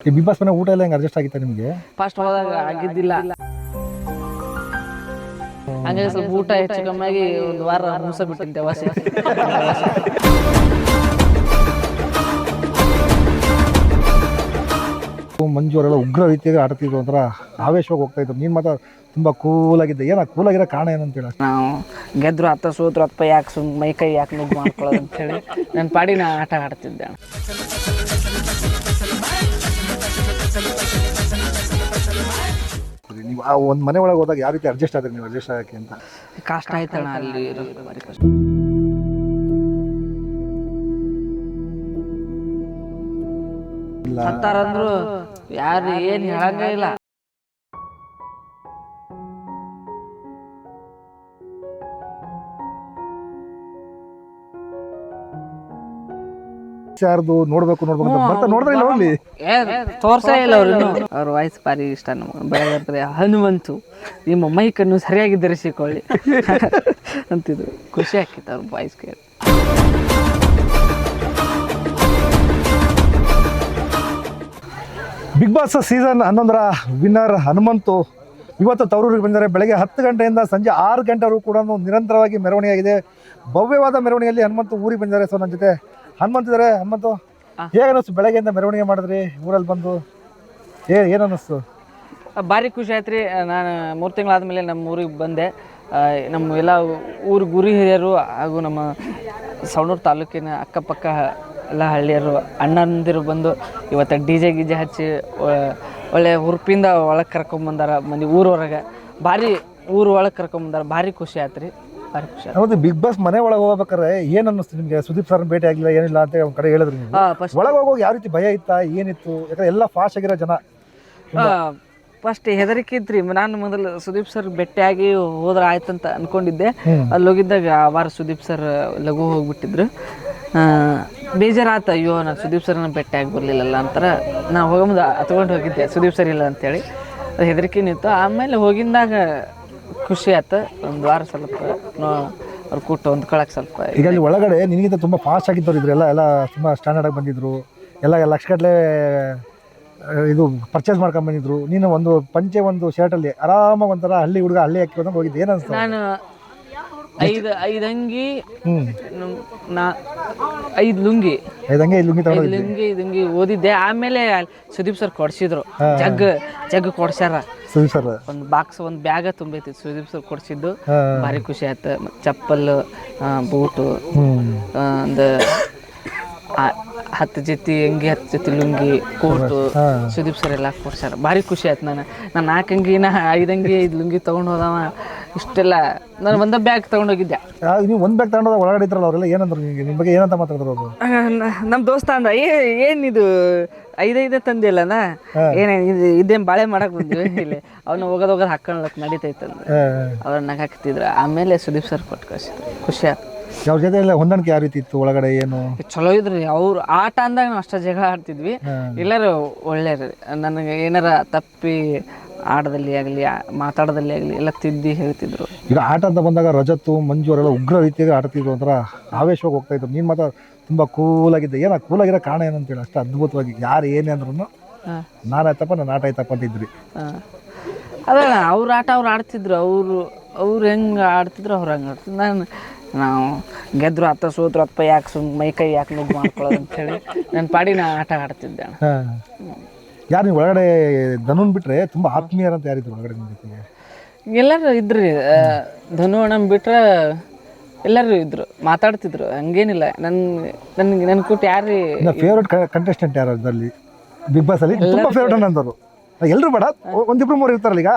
ಈ big boss ಮನೆ ಊಟ ಎಲ್ಲ ಹೆಂಗೆ ಅಡ್ಜಸ್ಟ್ ಆಗಿತ್ತಾ ನಿಮಗೆ? ಫಸ್ಟ್ ಹೋದಾಗ ಆಗಿದ್ದಿಲ್ಲ, ಹಂಗೆ ಸ್ವಲ್ಪ ಊಟ ಹೆಚ್ಚು ಕಮ್ಮಿ ಆಗಿ ಒಂದು ವಾರ ಮೂಸ ಬಿಟ್ಟಿದ್ದೆ ವಾಸಿ. ಮಂಜು ಅವರೆಲ್ಲ ಉಗ್ರ ರೀತಿಯಾಗಿ ಆಡ್ತಿದ್ರು, ಒಂಥರ ಆವೇಶವಾಗಿ ಹೋಗ್ತಾ ಇದ್ರು. ನೀನು ಮಾತ್ರ ತುಂಬ ಕೂಲಾಗಿದ್ದೆ. ಏನ ಕೂಲಾಗಿರೋ ಕಾರಣ ಏನಂತೇಳಿ? ನಾವು ಗೆದ್ರು ಹತ್ತ ಸೋದ್ರು ಹತ್ತ ಯಾಕೆ ಸುಮ್ ಮೈ ಕೈ ಯಾಕೆ ನುಗ್ಗು ಮಾಡ್ಕೊಳ್ಳೋದು ಅಂತೇಳಿ ನನ್ನ ಪಾಡಿ ನಾ ಆಟ ಆಡ್ತಿದ್ದೆ. ನೀವು ಆ ಒಂದು ಮನೆ ಒಳಗೆ ಹೋದಾಗ ಯಾವ ರೀತಿ ಅಡ್ಜಸ್ಟ್ ಆದ್ರಿ ನೀವು? ಅಡ್ಜಸ್ಟ್ ಆಗೋಕ್ಕೆ ಅಂತ ಕಷ್ಟ ಆಯ್ತಣ್ಣ, ಅಲ್ಲಿ ಇರೋದು ಭಾರಿ ಕಷ್ಟ. ಸತ್ತಾರಂದ್ರು ಯಾರು ಏನು ಹೇಳಂಗ ಇಲ್ಲ. ಯಾರ್ದು ನೋಡ್ಬೇಕು ನೋಡಿದ್ರೆ ಇಲ್ಲ ಹೋಗ್ಲಿ, ತೋರ್ಸೇ ಇಲ್ಲ ಅವ್ರು. ಅವ್ರ ವಾಯ್ಸ್ ಭಾರಿ ಇಷ್ಟ ನಮ್ಗೆ. ಬೆಳಗ್ಗೆ ಹನುಮಂತು ನಿಮ್ಮ ಮೈಕನ್ನು ಸರಿಯಾಗಿ ಧರಿಸಿಕೊಳ್ಳಿ ಅಂತಿದ್ರು. ಖುಷಿ ಆಕಿತ್ತು ಅವ್ರ ವಾಯ್ಸ್ ಕೇಳಿ. ಬಿಗ್ ಬಾಸ್ ಸೀಸನ್ 11ರ ವಿನ್ನರ್ ಹನುಮಂತು ಇವತ್ತು ತವರೂರಿಗೆ ಬಂದಿದ್ದಾರೆ. ಬೆಳಗ್ಗೆ 10 ಗಂಟೆಯಿಂದ ಸಂಜೆ 6 ಗಂಟೆವರೆಗೂ ಕೂಡ ನಿರಂತರವಾಗಿ ಮೆರವಣಿಗೆ ಆಗಿದೆ. ಭವ್ಯವಾದ ಮೆರವಣಿಗೆಯಲ್ಲಿ ಹನುಮಂತು ಊರಿಗೆ ಬಂದಿದ್ದಾರೆ. ಸೊ ನನ್ನ ಜೊತೆ ಹನುಮಂತ್ ಇದ್ದಾರೆ. ಹನುಮಂತು, ಹೇಗೆ ಅನ್ನಿಸ್ತು ಬೆಳಗ್ಗೆಯಿಂದ ಮೆರವಣಿಗೆ ಮಾಡಿದ್ರಿ ಊರಲ್ಲಿ ಬಂದು? ಏನು ಅನ್ನಿಸ್ತು? ಭಾರಿ ಖುಷಿ ಆಯ್ತು ರೀ. ನಾನು 3 ತಿಂಗಳಾದಮೇಲೆ ನಮ್ಮ ಊರಿಗೆ ಬಂದೆ. ನಮ್ಮ ಎಲ್ಲ ಗುರಿ ಹಿರಿಯರು ಹಾಗೂ ನಮ್ಮ ಸವಣೂರು ತಾಲೂಕಿನ ಅಕ್ಕಪಕ್ಕ ಎಲ್ಲ ಹಳ್ಳಿಯರು ಅಣ್ಣಂದಿರು ಬಂದು ಇವತ್ತು ಡಿಜೆ ಗಿಜೆ ಹಚ್ಚಿ ಒಳ್ಳೆ ಹುರುಪಿಂದ ಒಳಗೆ ಕರ್ಕೊಂಬಂದಾರ. ಮಂದಿ ಊರೊಳಗೆ ಭಾರಿ ಊರು ಒಳಗೆ ಕರ್ಕೊಂಬಂದಾರ. ಭಾರಿ ಖುಷಿ ಆಯ್ತು ರೀ, ಭಾರಿ ಖುಷಿ ಆಯ್ತು. ಹೌದು, ಬಿಗ್ ಬಾಸ್ ಮನೆ ಒಳಗೆ ಹೋಗ್ಬೇಕಾರೆ ಏನು ಅನ್ನಿಸ್ತು ನಿಮಗೆ? ಸುದೀಪ್ ಸರ್ ಭೇಟಿ ಆಗಿಲ್ಲ, ಏನಿಲ್ಲ ಅಂತ ಒಂದು ಕಡೆ ಹೇಳಿದ್ರಿ ನೀವು. ಒಳಗೆ ಹೋಗೋಗಿ ಯಾವ ರೀತಿ ಭಯ ಇತ್ತಾ, ಏನಿತ್ತು? ಯಾಕಂದ್ರೆ ಎಲ್ಲ ಫಾಸ್ಟ್ ಆಗಿರೋ ಜನ. ಫಸ್ಟ್ ಹೆದರಿಕೆ ಇತ್ರಿ. ನಾನು ಮೊದಲು ಸುದೀಪ್ ಸರ್ ಭೇಟಿಯಾಗಿ ಹೋದ್ರೆ ಆಯ್ತಂತ ಅನ್ಕೊಂಡಿದ್ದೆ. ಅಲ್ಲಿ ಹೋಗಿದ್ದಾಗ ಆ ವಾರ ಸುದೀಪ್ ಸರ್ ಲಘು ಹೋಗ್ಬಿಟ್ಟಿದ್ರು. ಬೇಜಾರಾತ, ಅಯ್ಯೋ ನಾನು ಸುದೀಪ್ ಸರ್ನ ಭೇಟಿಯಾಗಿ ಬರಲಿಲ್ಲಲ್ಲ ಅಂತಾರ. ನಾನು ಹೋಗಂಬುದು ಹತ್ಕೊಂಡು ಹೋಗಿದ್ದೆ ಸುದೀಪ್ ಸರ್ ಇಲ್ಲ ಅಂತೇಳಿ. ಅದು ಹೆದರಿಕೆನೂ ಇತ್ತು. ಆಮೇಲೆ ಹೋಗಿದ್ದಾಗ ಖುಷಿ ಆಯ್ತು. ಒಂದು ವಾರ ಸ್ವಲ್ಪ ಅವ್ರು ಕೂಟ ಹೊಂದ್ಕೊಳಕ್ಕೆ ಸ್ವಲ್ಪ. ಈಗ ಅಲ್ಲಿ ಒಳಗಡೆ ನಿನಗಿಂತ ತುಂಬ ಫಾಸ್ಟ್ ಆಗಿದ್ದವ್ರು ಇದ್ರು. ಎಲ್ಲ ತುಂಬ ಸ್ಟ್ಯಾಂಡರ್ಡ್ ಆಗಿ ಬಂದಿದ್ರು. ಎಲ್ಲ ಲಕ್ಷಗಟ್ಟಲೆ ಇದು ಪರ್ಚೇಸ್ ಮಾಡ್ಕೊಂಡು ಬಂದಿದ್ರು. ನೀನು ಒಂದು ಪಂಚೆ ಒಂದು ಶರ್ಟಲ್ಲಿ ಆರಾಮಾಗಿ ಒಂಥರ ಹಳ್ಳಿ ಹುಡುಗ ಹಳ್ಳಿ ಹಾಕಿ ಬಂದಂಗೆ ಹೋಗಿದ್ದೆ. ಏನು ಅನ್ಸ್ತು? ನಾನು 5 ಅಂಗಿ, 5 ಲುಂಗಿ ಲುಂಗಿ ಓದಿದ್ದೆ. ಆಮೇಲೆ ಸುದೀಪ್ ಸರ್ ಕೊಡ್ಸಿದ್ರು. ಜಗ್ ಕೊಡ್ಸ್ಯಾರ ಸುದೀಪ್ ಸರ್. ಒಂದು ಬಾಕ್ಸ್, ಒಂದು ಬ್ಯಾಗ ತುಂಬೈತಿ ಸುದೀಪ್ ಸರ್ ಕೊಡ್ಸಿದ್ದು. ಭಾರಿ ಖುಷಿ ಆಯ್ತು. ಚಪ್ಪಲ್, ಬೂಟು, ಒಂದು 10 ಜೊತೆ ಅಂಗಿ, 10 ಜೊತೆ ಲುಂಗಿ, ಕೋಟು ಸುದೀಪ್ ಸರ್ ಎಲ್ಲ ಕೊಡ್ಸ್ಯಾರ. ಭಾರಿ ಖುಷಿ ಆಯ್ತು. ನಾನು 4 ಅಂಗಿನ 5 ಅಂಗಿ 5 ಲುಂಗಿ ತೊಗೊಂಡು ಹೋದವ. ಇಷ್ಟೆಲ್ಲ ನಾನು ಒಂದೇ ಬ್ಯಾಗ್ ತೊಗೊಂಡೋಗಿದ್ದೆ. ನೀವು ಒಂದು ಬ್ಯಾಗ್ ತಗೊಂಡೋದ ಒಳಗಡೆ ಇದ್ರಲ್ಲ, ಅವರೆಲ್ಲ ಏನಂದ್ರು ನಿಮಗೆ? ನಿಮ್ಮ ಬಗ್ಗೆ ಏನಂತ ಮಾತಾಡಿದ್ರು ಅವರು? ನಮ್ಮ ದೋಸ್ತ ಅಂದ, ಏನಿದು 5 ತಂದಿಲ್ಲನ, ಇದೇನು ಬಾಳೆ ಮಾಡಕ್ ಬಂದ್ವಿ ಇಲ್ಲಿ, ಅವನು ಹೋಗೋದು ಹಾಕೊಂಡ್ಲಕ್ ನಡೀತೈತಂದು ಅವ್ರನ್ನ ಹಾಕ್ತಿದ್ರು. ಆಮೇಲೆ ಸುದೀಪ್ ಸರ್ ಕೊಟ್ಟು ಕಳಿಸಿದ್ರು. ಖುಷಿ ಆಯ್ತು. ಅವ್ರ ಜೊತೆ ಎಲ್ಲ ಹೊಂದಾಣಿಕೆ ಯಾವ ರೀತಿ ಇತ್ತು ಒಳಗಡೆ? ಏನು ಚಲೋ ಇದ್ರಿ. ಅವ್ರು ಆಟ ಅಂದಾಗ ನಾವು ಅಷ್ಟೇ ಜಗಳ ಆಡ್ತಿದ್ವಿ. ಎಲ್ಲರೂ ಒಳ್ಳೆಯರು. ನನಗೆ ಏನಾರ ತಪ್ಪಿ ಆಟದಲ್ಲಿ ಆಗಲಿ ಮಾತಾಡೋದಲ್ಲಿ ಆಗಲಿ ಎಲ್ಲ ತಿದ್ದಿ ಹೇಳ್ತಿದ್ರು. ಈಗ ಆಟ ಅಂತ ಬಂದಾಗ ರಜತ್ತು, ಮಂಜು ಅವರೆಲ್ಲ ಉಗ್ರ ರೀತಿಯಾಗಿ ಆಡ್ತಿದ್ರು, ಒಂಥರ ಆವೇಶವಾಗಿ ಹೋಗ್ತಾ ಇದ್ರು. ನೀನು ಮಾತ್ರ ತುಂಬ ಕೂಲಾಗಿದ್ದೆ. ಏನ ಕೂಲಾಗಿರೋ ಕಾರಣ ಏನಂತೇಳಿ? ಅಷ್ಟು ಅದ್ಭುತವಾಗಿ ಯಾರು ಏನೇ ಅಂದ್ರೂ ನಾನು ಆಯ್ತಪ್ಪ, ನಾನು ಆಟ ಆಯ್ತಪ್ಪ ಅಂತಿದ್ರಿ. ಅದಲ್ಲ, ಅವ್ರ ಆಟ ಅವ್ರು ಆಡ್ತಿದ್ರು. ಅವ್ರು ಹೆಂಗೆ ಆಡ್ತಿದ್ರು ಅವ್ರು ಹಂಗೆ ಆಡ್ತಿದ್ರು. ನಾವು ಗೆದ್ರು ಹತ್ತ ಸೋದ್ರು ಹತ್ತ ಯಾಕೆ ಸುಮ್ ಮೈ ಕೈ ಯಾಕೆ ನುಗ್ಗು ಮಾಡ್ಕೊಳ್ಳೋದು ಅಂತೇಳಿ ನನ್ನ ಪಾಡಿ ನಾ ಆಟ ಆಡ್ತಿದ್ದೆ. ಯಾರು ನೀವು ಒಳಗಡೆ ಧನುನ್ ಬಿಟ್ರೆ ತುಂಬ ಆತ್ಮೀಯರಂತ ಯಾರಿದ್ರು ಒಳಗಡೆ ನಿಮ್ಮ ಜೊತೆಗೆ? ಎಲ್ಲರೂ ಇದ್ರಿ. ಧನು ಅಣ್ಣ ಬಿಟ್ರೆ ಎಲ್ಲರೂ ಇದ್ರು, ಮಾತಾಡ್ತಿದ್ರು. ಹಂಗೇನಿಲ್ಲ. ನನ್ನ ಕೂಟ ಯಾರು ಫೇವ್ರೇಟ್ ಕಂಟೆಸ್ಟೆಂಟ್ ಯಾರು ಅದರಲ್ಲಿ ಬಿಗ್ ಬಾಸ್ ಅಲ್ಲಿ? ತುಂಬ ಫೇವ್ರೇಟ್ ಅನ್ನೋರು ಎಲ್ಲರೂ ಬೇಡ, 1-2-3 ಇರ್ತಾರಲ್ಲ. ಈಗ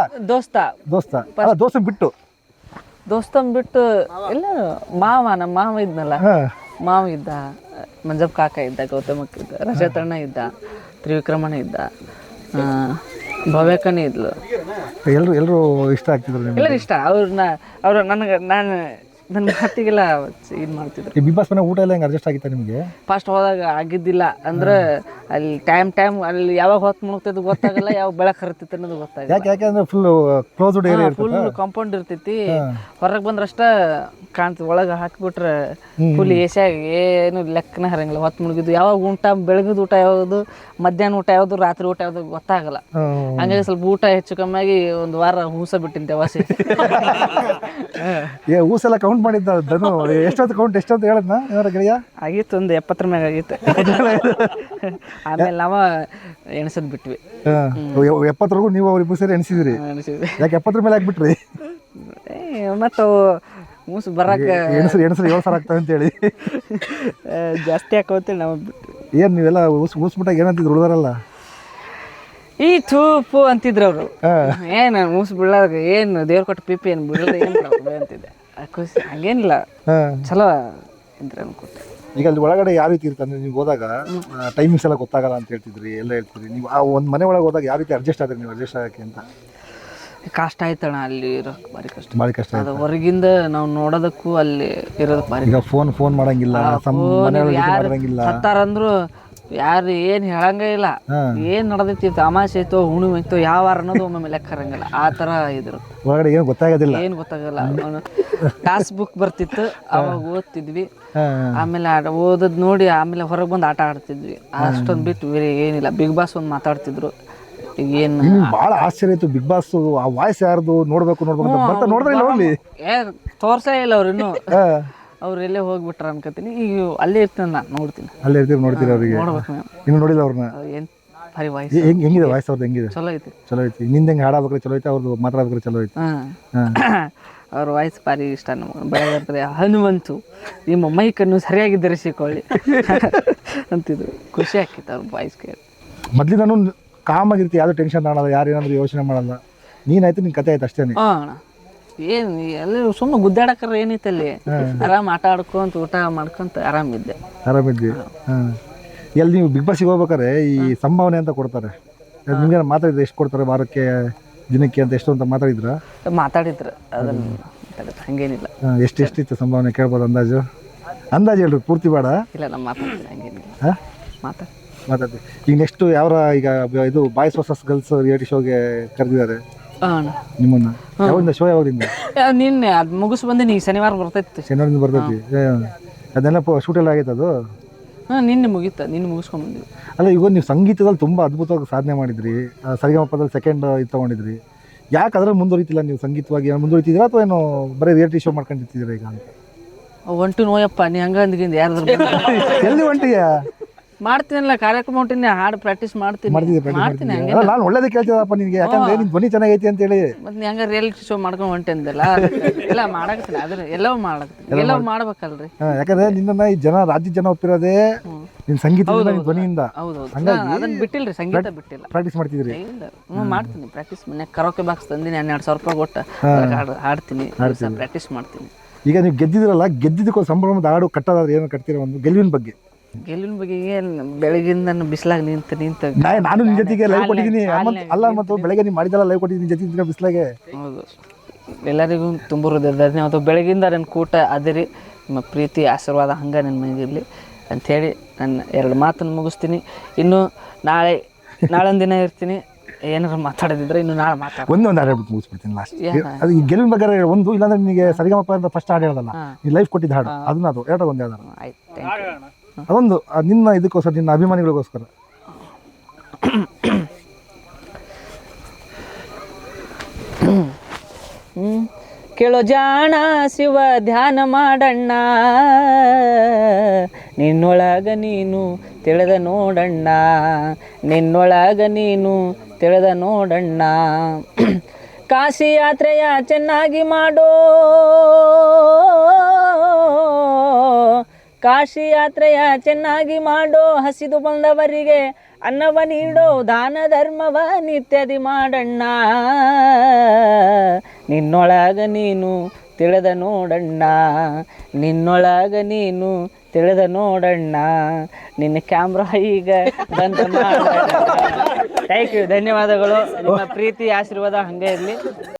ದೋಸ್ತನ್ ಬಿಟ್ಟು ಎಲ್ಲರೂ ನಮ್ಮ ಮಾವ ಇದ್ನಲ್ಲ, ಮಾವ ಇದ್ದ, ಮಂಜಪ್ಪ ಕಾಕ ಇದ್ದ, ಗೌತಮಕ್ಕ ಇದ್ದ, ರಜತಣ್ಣ ಇದ್ದ, ತ್ರಿವಿಕ್ರಮಣ್ಣ ಇದ್ದ, ಭವ್ಯಕ್ಕನೇ ಇದ್ಲು. ಎಲ್ಲರೂ ಇಷ್ಟ ಆಗ್ತಿದ್ರು. ಎಲ್ಲರೂ ಇಷ್ಟ. ಅವ್ರು ನನ್ನ ಮಾತಿಗೆಲ್ಲ ಇದು ಮಾಡ್ತಿದ್ರು. ಬಿಗ್ ಬಾಸ್ ಮನೆ ಊಟ ಎಲ್ಲ ಹೆಂಗೆ ಅಡ್ಜಸ್ಟ್ ಆಗಿತ್ತಾ ನಿಮಗೆ? ಫಸ್ಟ್ ಹೋದಾಗ ಆಗಿದ್ದಿಲ್ಲ. ಅಂದ್ರೆ ಅಲ್ಲಿ ಟೈಮ್ ಅಲ್ಲಿ ಯಾವಾಗ ಹೊತ್ತು ಮುಗ್ತೈತೆ ಗೊತ್ತಾಗಲ್ಲ, ಯಾವಾಗ ಬೆಳಕು ಹರಿತೈತೆ ಅನ್ನೋದು ಗೊತ್ತಾಗಲ್ಲ. ಯಾಕಂದ್ರೆ full closed area, full compound ಇರ್ತೈತಿ. ಹೊರಗೆ ಬಂದ್ರಷ್ಟ ಕಾಣ್ತದೆ. ಒಳಗೆ ಹಾಕಿಬಿಟ್ರೆ ಫುಲ್ ಏಷ್ಯಾಗ ಏನು ಲೆಕ್ಕನ ಹರಂಗಿಲ್ಲ. ಹೊತ್ತು ಮುಳುಗಿದ್ದು ಯಾವಾಗ ಊಟ, ಬೆಳಗಿದ ಊಟ ಯಾವುದು, ಮಧ್ಯಾಹ್ನ ಊಟ ಯಾವುದು, ರಾತ್ರಿ ಊಟ ಯಾವುದು ಗೊತ್ತಾಗಲ್ಲ. ಹಂಗಾಗಿ ಸ್ವಲ್ಪ ಊಟ ಹೆಚ್ಚು ಕಮ್ಮಿಯಾಗಿ ಒಂದು ವಾರ ಹೂಸ ಬಿಟ್ಟಿಂತೆ ವಾಸಿ. ಹೂಸೆಲ್ಲ ಕೌಂಟ್ ಮಾಡಿದ್ದ ದನು ಎಷ್ಟೊತ್ತು ಹೇಳದ್ನ ಏನಾರ ಗೆಳೆಯ? ಆಗಿತ್ತು ಒಂದು 70 ಮ್ಯಾಗ ಆಗಿತ್ತು. ಆಮೇಲೆ ನಾವು ಎಣಸದ್ ಬಿಟ್ವಿ. 70 ನೀವು ಅವ್ರಿಬ್ಬರು ಸೇರಿ ಎಣಿಸಿದ್ರಿ? ಯಾಕೆ 70 ಮೇಲೆ ಹಾಕ್ಬಿಟ್ರಿ? ಮತ್ತು ಮೂಸು ಬರಾಕ ಎಣಸ್ರಿ 7,000 ಆಗ್ತವೆ ಅಂತೇಳಿ ಜಾಸ್ತಿ ಹಾಕೋತೇಳಿ ನಾವು ಬಿಟ್ವಿ. ಏನು ನೀವೆಲ್ಲ ಊಸ್ಬಿಟ್ಟಾಗ ಏನಂತಿದ್ರು ಉಳ್ದಾರಲ್ಲ? ಈ ಥೂಪು ಅಂತಿದ್ರು ಅವರು. ಏನು ಮೂಸು ಬೀಳಾಗ ಏನು ದೇವ್ರ ಕೊಟ್ಟು ಪಿಪಿ ಏನು ಬೀಳದ ಏನು ಅಂತಿದ್ದೆ. ಖುಷಿ ಹಂಗೇನಿಲ್ಲ, ಚಲೋ ಇದ್ರೆ ಅನ್ಕೊತೆ. ಈಗ ಅಲ್ಲಿ ಒಳಗಡೆ ಯಾವ ರೀತಿ ಇರ್ತಂದ್ರೆ ನೀವು ಹೋದಾಗ ಟೈಮಿಂಗ್ಸ್ ಎಲ್ಲ ಗೊತ್ತಾಗಲ್ಲ ಅಂತ ಹೇಳ್ತಿದ್ರಿ, ಎಲ್ಲ ಹೇಳ್ತಿದ್ರಿ. ನೀವು ಆ ಒಂದು ಮನೆ ಒಳಗೆ ಹೋದಾಗ ಯಾವ ರೀತಿ ಅಡ್ಜಸ್ಟ್ ಆದ್ರಿ ನೀವು? ಅಡ್ಜಸ್ಟ್ ಆಗಕ್ಕೆ ಅಂತ ಕಷ್ಟ ಆಯ್ತಣ್ಣ. ಅಲ್ಲಿ ಇರೋಕೆ ಭಾರಿ ಕಷ್ಟ. ಅದು ಹೊರಗಿಂದ ನಾವು ನೋಡೋದಕ್ಕೂ ಅಲ್ಲಿ ಇರೋದಕ್ಕೆ ಭಾರಿ. ಈಗ ಫೋನ್ ಮಾಡಂಗಿಲ್ಲ, ಹತ್ತಾರಂದ್ರು ಯಾರು ಏನು ಹೇಳಂಗೇ ಇಲ್ಲ. ಏನು ನಡೆದೈತಿ, ತಮಾಷೆ ಐತೋ ಹುಣ್ಣಿಮೆ ಐತೋ ಯಾವ ವಾರ ಅನ್ನೋದು ಒಮ್ಮೆ ಲೆಕ್ಕ ಹರಂಗಿಲ್ಲ. ಆ ಥರ ಇದ್ರು ಒಳಗಡೆ ಏನು ಗೊತ್ತಾಗೋದಿಲ್ಲ. ಏನು ಗೊತ್ತಾಗಲ್ಲ. ಟಾಸ್ ಬುಕ್ ಬರ್ತಿತ್ತು, ಅವಾಗ ಓದ್ತಿದ್ವಿ. ಆಮೇಲೆ ಓದದ್ ನೋಡಿ ಆಮೇಲೆ ಹೊರಗೆ ಬಂದು ಆಟ ಆಡ್ತಿದ್ವಿ. ಅಷ್ಟೊಂದು ಬಿಟ್ಟು ಬೇರೆ ಏನಿಲ್ಲ. ಬಿಗ್ ಬಾಸ್ ಒಂದು ಮಾತಾಡ್ತಿದ್ರು. ಈಗ ಏನು ಭಾಳ ಆಶ್ಚರ್ಯ ಇತ್ತು. ಬಿಗ್ ಬಾಸ್ ಆ ವಾಯ್ಸ್ ಯಾರ್ದು ನೋಡ್ಬೇಕು ನೋಡಿದ್ರೆ ತೋರ್ಸೇ ಇಲ್ಲ ಅವ್ರು ಇನ್ನೂ. ಅವ್ರು ಎಲ್ಲೇ ಹೋಗ್ಬಿಟ್ರ ಅನ್ಕೋತೀನಿ. ಈಗ ಅಲ್ಲೇ ಇರ್ತೀನಿ, ನಾನು ನೋಡ್ತೀನಿ. ಅಲ್ಲೇ ನೋಡ್ತೀರಿ ಅವ್ರಿಗೆ? ನೋಡ್ಬೇಕು. ಇನ್ನು ನೋಡಿಲ್ಲ ಅವ್ರನ್ನ? ಏನು ಭಾರಿ ವಾಯ್ಸ್. ಹೆಂಗಿದೆ ವಾಯ್ಸ್ ಅವ್ರದ್ದು? ಹೆಂಗಿದೆ? ಚಲೋ ಐತಿ. ನಿಂದ ಹೆಂಗೆ ಹಾಡಾಬೇಕಾದ್ರೆ ಚಲೋ ಐತೆ, ಅವ್ರದ್ದು ಮಾತಾಡ್ಬೇಕಾದ್ರೆ ಚಲೋ ಐತಿ. ಅವ್ರ ವಾಯ್ಸ್ ಭಾರಿ ಇಷ್ಟ ನಮಗೆ. ಬೆಳಗ್ಗೆ ಹನುಮಂತು ನಿಮ್ಮ ಮೈಕನ್ನು ಸರಿಯಾಗಿ ಧರಿಸಿಕೊಳ್ಳಿ ಅಂತಿದ್ರು. ಖುಷಿ ಆಕಿತ್ತು ಅವ್ರ ವಾಯ್ಸ್ ಕೇಳಿ. ಮೊದಲಿಂದನೂ ಕಾಮಾಗಿರ್ತಿ, ಯಾವುದು ಟೆನ್ಷನ್ ಮಾಡಲ್ಲ, ಯಾರು ಏನಾದರೂ ಯೋಚನೆ ಮಾಡಲ್ಲ. ನೀನಾಯ್ತು ನಿನ್ನ ಕತೆ ಆಯ್ತು ಅಷ್ಟೇ. ಏನು ಎಲ್ಲ ಸುಮ್ಮನೆ ಗುದ್ದಾಡಕ್ರ ಏನೈತೆ ಅಲ್ಲಿ. ಆರಾಮ್ ಆಟ ಆಡ್ಕೊಂತ ಊಟ ಮಾಡ್ಕೊಂತ ಆರಾಮಿದ್ದೆ. ಎಲ್ಲಿ ನೀವು ಬಿಗ್ ಬಾಸ್ಗೆ ಹೋಗ್ಬೇಕಾರೆ ಈ ಸಂಭಾವನೆ ಅಂತ ಕೊಡ್ತಾರೆ, ನಿಮ್ಗೆ ಮಾತಾಡಿದ್ರೆ ಎಷ್ಟು ಕೊಡ್ತಾರೆ ವಾರಕ್ಕೆ ದಿನಕ್ಕೆ ಅಂತ ಎಷ್ಟು ಅಂತ ಮಾತಾಡಿದ್ರ? ಮಾತಾಡಿದ್ರು ಅದನ್ನು ಹಂಗೇನಿಲ್ಲ. ಎಷ್ಟಿತ್ತು ಸಂಭಾವನೆ ಕೇಳ್ಬೋದು? ಅಂದಾಜು ಹೇಳ್ರಿ, ಪೂರ್ತಿ ಬೇಡ. ಇಲ್ಲ ನಮ್ಮ ಮಾತಾಡ್ತೀನಿ, ಹಂಗೇನಿಲ್ಲ. ಮಾತಾಡ್ತೀವಿ. ಈಗ ನೆಕ್ಸ್ಟ್ ಯಾವ ಈಗ ಇದು ಬಾಯ್ಸ್ ವರ್ಸಸ್ ಗರ್ಲ್ಸ್ ರಿಯಾಲಿಟಿ ಶೋಗೆ ಕರೆದಿದ್ದಾರೆ ನಿಮ್ಮನ್ನ? ಯಾವಾಗಿಂದ ಶೋ? ಯಾವಾಗಿಂದ? ನಿನ್ನೆ ಅದು ಮುಗಿಸ್ ಬಂದಿನಿ. ಶನಿವಾರ ಬರ್ತೈತಿ. ಶನಿವಾರದಿಂದ ಬರ್ತೈತಿ. ಅದೆಲ್ಲ ಶೂಟ್ ಎಲ್ಲ ಆಗೈತೆ ಅದು? ನಿನ್ನೆ ಮುಗೀತ. ನಿನ್ನೆ ಮುಗಿಸ್ಕೊಂಡ್ಬಂದಿವಿ. ಅಲ್ಲ, ಈಗ ನೀವು ಸಂಗೀತದಲ್ಲಿ ತುಂಬ ಅದ್ಭುತವಾಗಿ ಸಾಧನೆ ಮಾಡಿದ್ರಿ. ಸರಿಗಮಪದಲ್ಲಿ 2nd ಇದು ತೊಗೊಂಡಿದ್ರಿ. ಯಾಕೆ ಅದ್ರಲ್ಲಿ ಮುಂದುವರಿತಿಲ್ಲ ನೀವು? ಸಂಗೀತವಾಗಿ ಮುಂದುವರಿತಿದ್ದೀರಾ ಅಥವಾ ಏನು ಬರೀ ರಿಯಾಲಿಟಿ ಶೋ ಮಾಡ್ಕೊಂಡಿರ್ತಿದ್ದೀರಾ ಈಗ ಅಂತ? ಒಂಟು ನೋಯಪ್ಪ, ನೀ ಹಂಗ ಅಂದ್ಗಿಂದ ಯಾರ್ದು ಎಲ್ಲಿ ಹೊಂಟಿಯಾ? ಮಾಡ್ತೀನಲ್ಲ ಕಾರ್ಯಕ್ರಮ ಹೊಂಟಿನಿ, ಹಾಡು ಪ್ರಾಕ್ಟೀಸ್ ಮಾಡ್ತೀನಿ. ಹಂಗೆ ನಾನು ಒಳ್ಳೇದೇ ಕೇಳ್ತಿದ್ದಪ್ಪ ನಿನಗೆ, ಯಾಕಂದ್ರೆ ನಿನ್ ಧ್ವನಿ ಚೆನ್ನಾಗೈತಿ ಅಂತ ಹೇಳಿ. ಮತ್ತೆ ನೀ ಹಂಗ ರಿಯಾಲಿಟಿ ಶೋ ಮಾಡ್ಕೊಂಡು ಹೊಂಟೆಂದಲ್ಲ. ಎಲ್ಲ ಮಾಡಕತ್ತೀನಿ, ಅದ್ರ ಎಲ್ಲವೂ ಮಾಡಕತ್ತೀನಿ. ಎಲ್ಲವೂ ಮಾಡ್ಬೇಕಲ್ರಿ. ಯಾಕಂದ್ರೆ ನಿನ್ನ ಈ ಜನ, ರಾಜ್ಯ ಜನ ಒಪ್ಪಿರೋದೇ ನಿನ್ ಸಂಗೀತದಿಂದ, ನಿನ್ ಧ್ವನಿಯಿಂದ. ಅದನ್ನ ಬಿಟ್ಟಿಲ್ರಿ, ಸಂಗೀತ ಬಿಟ್ಟಿಲ್ಲ. ಪ್ರಾಕ್ಟೀಸ್ ಮಾಡ್ತಿದ್ರಿ? ಮಾಡ್ತೀನಿ ಪ್ರಾಕ್ಟೀಸ್. ಮನೆ ಕರೋಕೆ ಬಾಕ್ಸ್ ತಂದಿನಿ, 12,000 ರೂಪಾಯಿ ಕೊಟ್ಟು ಹಾಡ್ತೀನಿ, ಪ್ರಾಕ್ಟೀಸ್ ಮಾಡ್ತೀನಿ. ಈಗ ನೀವು ಗೆದ್ದಿದ್ರಲ್ಲ, ಗೆದ್ದಿದ್ದಕ್ಕೂ ಸಂಭ್ರಮದ ಹಾಡು ಕಟ್ಟೋದಾದ್ರೆ ಏನು ಕಟ್ತೀರ? ಒಂದು ಗೆಲುವಿನ ಬಗ್ಗೆ ಬೆಳಗಿಂದ ಬಿಸಿಲಾಗ ನಿಂತು ನಾನು ನಿನ್ನ ಜೊತೆಗೆ ಲೈವ್ ಕೊಟ್ಟಿದ್ದೀನಿ. ಅಲ್ಲ, ಮತ್ತು ಬೆಳಗ್ಗೆ ನೀವು ಮಾಡಿದಲ್ಲ ಲೈವ್ ಕೊಟ್ಟಿದ್ದೀನಿ ಜೊತೆ ಬಿಸಿಲಾಗೆ. ಹೌದು, ಎಲ್ಲರಿಗೂ ತುಂಬ ಧನ್ಯವಾದ. ಬೆಳಗಿಂದ ನನ್ನ ಕೂಟ ಅದಿರಿ, ನಿಮ್ಮ ಪ್ರೀತಿ ಆಶೀರ್ವಾದ ಹಂಗೆ ನನ್ನ ಮನೆಗಿರಲಿ ಅಂಥೇಳಿ ನನ್ನ 2 ಮಾತನ್ನು ಮುಗಿಸ್ತೀನಿ. ಇನ್ನು ನಾಳೊಂದು ದಿನ ಇರ್ತೀನಿ. ಏನಾರು ಮಾತಾಡೋದಿದ್ರೆ ಇನ್ನು ನಾಳೆ ಒಂದು ಹಾಡು ಹೇಳ್ಬಿಟ್ಟು ಮುಗಿಸ್ಬಿಡ್ತೀನಿ ಲಾಸ್ಟ್. ಅದು ಈ ಗೆಲುವಿನ ಬಗ್ಗೆ ಒಂದು, ಇಲ್ಲಾಂದ್ರೆ ನಿನಗೆ ಸರಿಗಮಪ ಅಂತ ಫಸ್ಟ್ ಹಾಡು ಹೇಳೋದಲ್ಲ, ನೀನು ಲೈವ್ ಕೊಟ್ಟಿದ್ದ ಹಾಡು ಅದನ್ನ, ಅದು ಒಂದು ಯಾವ್ದಾರು ಅದೊಂದು ನಿನ್ನ ಇದಕ್ಕೋಸ್ಕರ, ನಿನ್ನ ಅಭಿಮಾನಿಗಳಿಗೋಸ್ಕರ. ಕೇಳೋ ಜಾಣ ಶಿವ ಧ್ಯಾನ ಮಾಡಣ್ಣ, ನಿನ್ನೊಳಗ ನೀನು ತಿಳಿದ ನೋಡಣ್ಣ, ನಿನ್ನೊಳಗ ನೀನು ತಿಳಿದ ನೋಡಣ್ಣ. ಕಾಶಿ ಯಾತ್ರೆಯ ಚೆನ್ನಾಗಿ ಮಾಡೋ, ಕಾಶಿ ಯಾತ್ರೆಯ ಚೆನ್ನಾಗಿ ಮಾಡೋ, ಹಸಿದು ಬಂದವರಿಗೆ ಅನ್ನವ ನೀಡೋ, ದಾನ ಧರ್ಮವ ನಿತ್ಯದಿ ಮಾಡಣ್ಣ, ನಿನ್ನೊಳಗ ನೀನು ತಿಳಿದ ನೋಡಣ್ಣ, ನಿನ್ನೊಳಗ ನೀನು ತಿಳಿದ ನೋಡಣ್ಣ. ನಿನ್ನ ಕ್ಯಾಮ್ರಾ ಈಗ ಬಂದ್ ಮಾಡೋಣ. ಥ್ಯಾಂಕ್ ಯು, ಧನ್ಯವಾದಗಳು. ನಿಮ್ಮ ಪ್ರೀತಿ ಆಶೀರ್ವಾದ ಹಂಗೆ ಇರಲಿ.